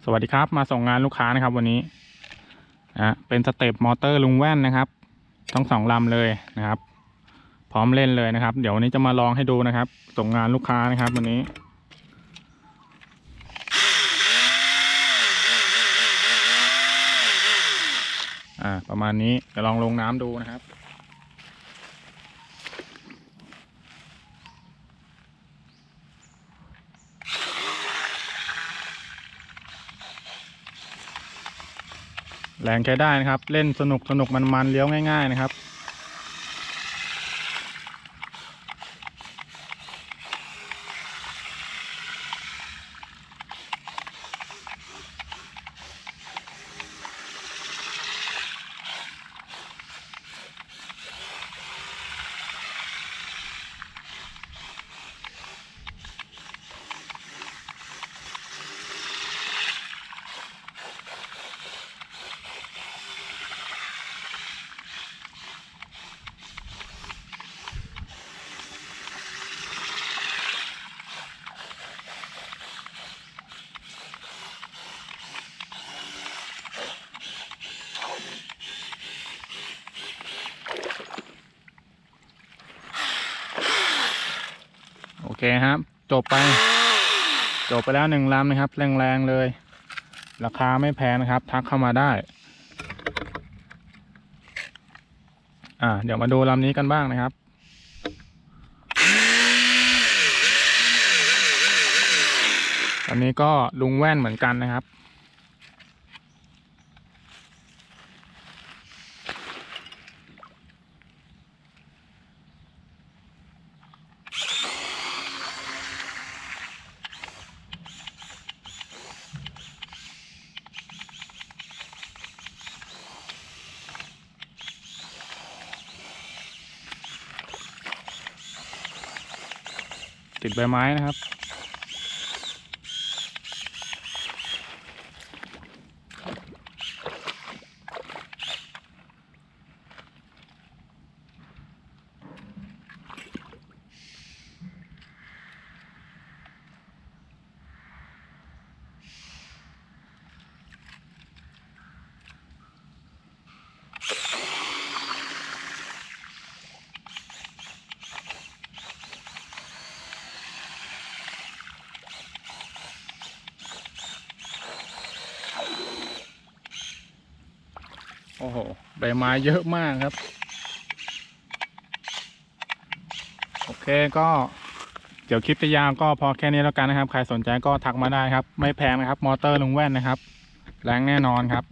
สวัสดีครับมาส่งงานลูกค้านะครับวันนี้เป็นสเต็ปมอเตอร์ลุงแว่นนะครับทั้ง2 ลำเลยนะครับพร้อมเล่นเลยนะครับเดี๋ยววันนี้จะมาลองให้ดูนะครับส่งงานลูกค้านะครับวันนี้ประมาณนี้เดี๋ยวลองลงน้ำดูนะครับแรงใช้ได้นะครับเล่นสนุกมันเลี้ยวง่ายๆนะครับโอเคครับจบไปแล้ว1 ลำนะครับแรงๆเลยราคาไม่แพงนะครับทักเข้ามาได้เดี๋ยวมาดูลำนี้กันบ้างนะครับลำนี้ก็ลุงแว่นเหมือนกันนะครับติดใบไม้นะครับโอ้โหใบไม้เยอะมากครับโอเคก็เดี๋ยวคลิปจะยาวก็พอแค่นี้แล้วกันนะครับใครสนใจก็ทักมาได้ครับไม่แพงนะครับมอเตอร์ลุงแว่นนะครับแรงแน่นอนครับ